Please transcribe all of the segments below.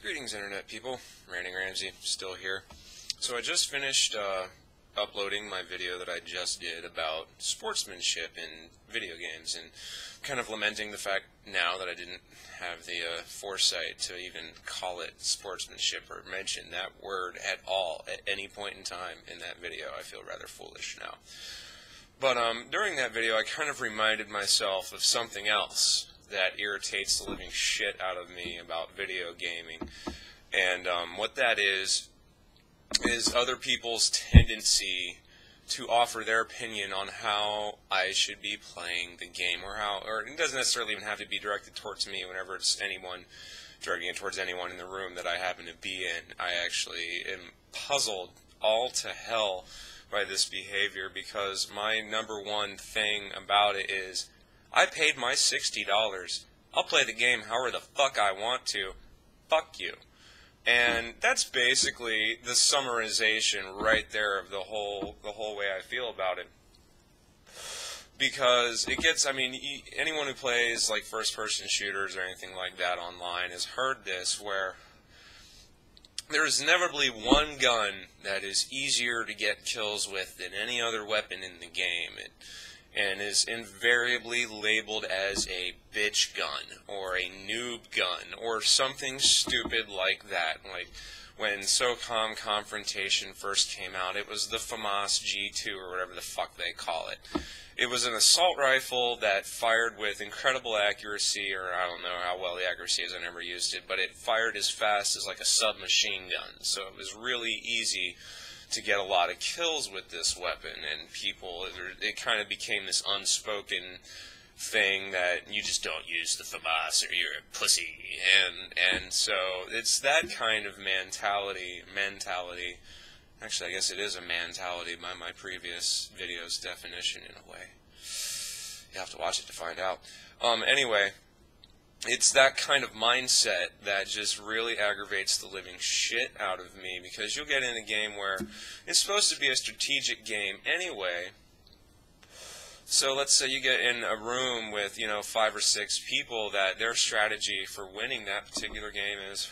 Greetings, Internet people. Ranting Ramsey, still here. So I just finished uploading my video that I just did about sportsmanship in video games, and kind of lamenting the fact now that I didn't have the foresight to even call it sportsmanship or mention that word at all at any point in time in that video. I feel rather foolish now. But during that video, I kind of reminded myself of something else that irritates the living shit out of me about video gaming. And what that is other people's tendency to offer their opinion on how I should be playing the game, or it doesn't necessarily even have to be directed towards me. Whenever it's anyone, directing it towards anyone in the room that I happen to be in, I actually am puzzled all to hell by this behavior, because my number one thing about it is, I paid my $60. I'll play the game however the fuck I want to. Fuck you. And that's basically the summarization right there of the whole way I feel about it. Because it gets, I mean, anyone who plays like first-person shooters or anything like that online has heard this, where there is inevitably one gun that is easier to get kills with than any other weapon in the game. And is invariably labeled as a bitch gun, or a noob gun, or something stupid like that. Like, when SOCOM Confrontation first came out, it was the FAMAS G2, or whatever the fuck they call it. It was an assault rifle that fired with incredible accuracy, or I don't know how well the accuracy is, I never used it, but it fired as fast as like a submachine gun, so it was really easy to get a lot of kills with this weapon, and people, it kind of became this unspoken thing that you just don't use the FAMAS or you're a pussy, and so it's that kind of mentality, actually I guess it is a mentality by my previous video's definition in a way. You have to watch it to find out. Anyway, it's that kind of mindset that just really aggravates the living shit out of me, because you'll get in a game where it's supposed to be a strategic game anyway. So let's say you get in a room with, 5 or 6 people that their strategy for winning that particular game is,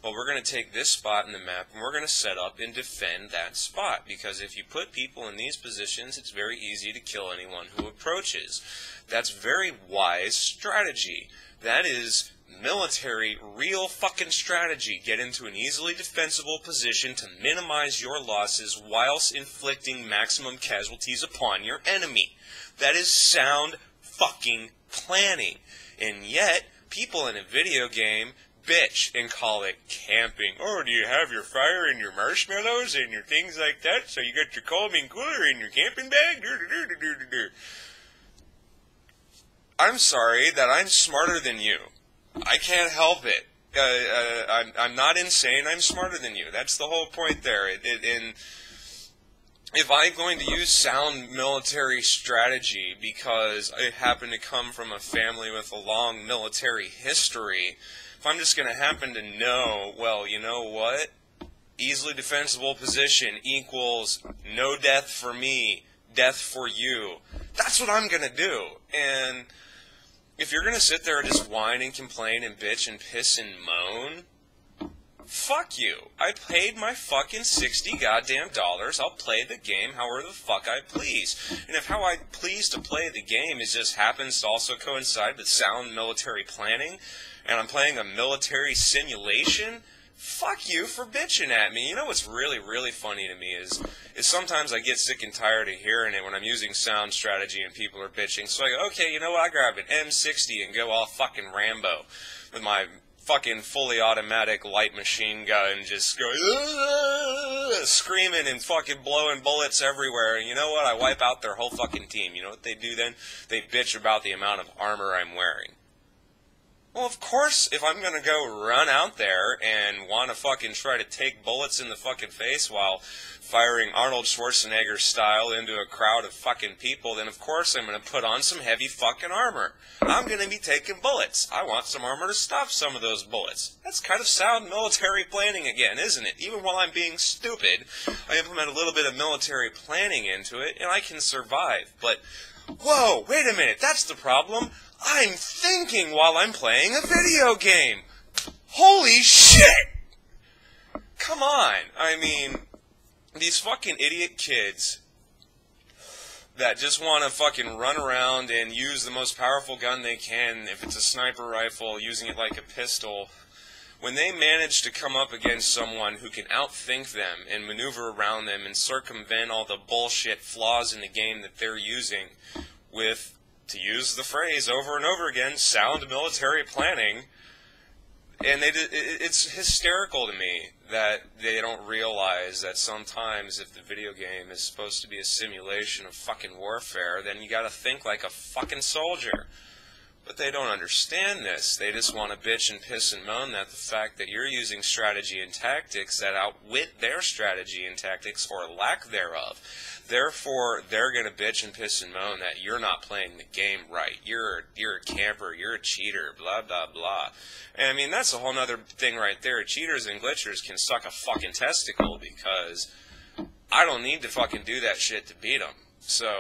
well, we're going to take this spot in the map and we're going to set up and defend that spot, because if you put people in these positions, it's very easy to kill anyone who approaches. That's very wise strategy. That is military, real fucking strategy. Get into an easily defensible position to minimize your losses whilst inflicting maximum casualties upon your enemy. That is sound fucking planning. And yet, people in a video game bitch and call it camping. Oh, do you have your fire and your marshmallows and your things like that? So you got your cold bean cooler in your camping bag? I'm sorry that I'm smarter than you. I can't help it. I'm not insane. I'm smarter than you. That's the whole point there. And if I'm going to use sound military strategy because I happen to come from a family with a long military history, if I'm just going to happen to know, well, you know what? Easily defensible position equals no death for me, death for you. That's what I'm going to do. And if you're going to sit there and just whine and complain and bitch and piss and moan, fuck you. I paid my fucking $60 goddamn dollars. I'll play the game however the fuck I please. And if how I please to play the game is just happens to also coincide with sound military planning, and I'm playing a military simulation, fuck you for bitching at me. You know what's really, really funny to me is sometimes I get sick and tired of hearing it when I'm using sound strategy and people are bitching. So I go, okay, you know what, I grab an M60 and go all fucking Rambo with my fucking fully automatic light machine gun and just go screaming and fucking blowing bullets everywhere. And you know what, I wipe out their whole fucking team. You know what they do then? They bitch about the amount of armor I'm wearing. Well, of course, if I'm going to go run out there and want to fucking try to take bullets in the fucking face while firing Arnold Schwarzenegger style into a crowd of fucking people, then of course I'm going to put on some heavy fucking armor. I'm going to be taking bullets. I want some armor to stop some of those bullets. That's kind of sound military planning again, isn't it? Even while I'm being stupid, I implement a little bit of military planning into it, and I can survive. But, whoa, wait a minute, that's the problem. I'm thinking while I'm playing a video game. Holy shit! Come on. I mean, these fucking idiot kids that just want to fucking run around and use the most powerful gun they can, if it's a sniper rifle, using it like a pistol, when they manage to come up against someone who can outthink them and maneuver around them and circumvent all the bullshit flaws in the game that they're using with, to use the phrase over and over again, sound military planning. And it's hysterical to me that they don't realize that sometimes if the video game is supposed to be a simulation of fucking warfare, then you gotta think like a fucking soldier. But they don't understand this. They just want to bitch and piss and moan that the fact that you're using strategy and tactics that outwit their strategy and tactics or lack thereof. Therefore, they're going to bitch and piss and moan that you're not playing the game right. You're a camper. You're a cheater. Blah, blah, blah. And I mean, that's a whole other thing right there. Cheaters and glitchers can suck a fucking testicle because I don't need to fucking do that shit to beat them. So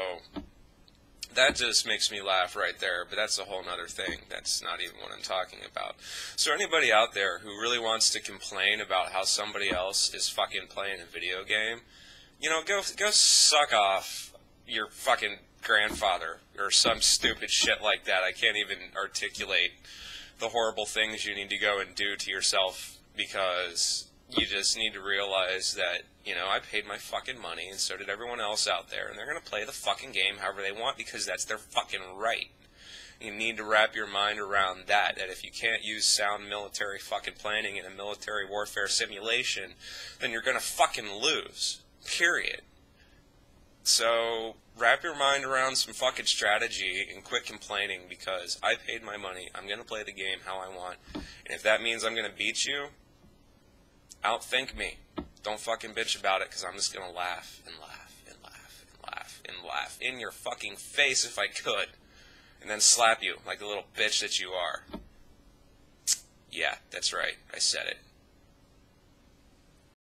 that just makes me laugh right there, but that's a whole nother thing. That's not even what I'm talking about. So anybody out there who really wants to complain about how somebody else is fucking playing a video game, you know, go suck off your fucking grandfather or some stupid shit like that. I can't even articulate the horrible things you need to go and do to yourself because you just need to realize that, you know, I paid my fucking money and so did everyone else out there, and they're going to play the fucking game however they want because that's their fucking right. You need to wrap your mind around that if you can't use sound military fucking planning in a military warfare simulation, then you're going to fucking lose. Period. So wrap your mind around some fucking strategy and quit complaining because I paid my money. I'm going to play the game how I want. And if that means I'm going to beat you, outthink me. Don't fucking bitch about it because I'm just going to laugh and laugh and laugh and laugh and laugh in your fucking face if I could. And then slap you like the little bitch that you are. Yeah, that's right. I said it.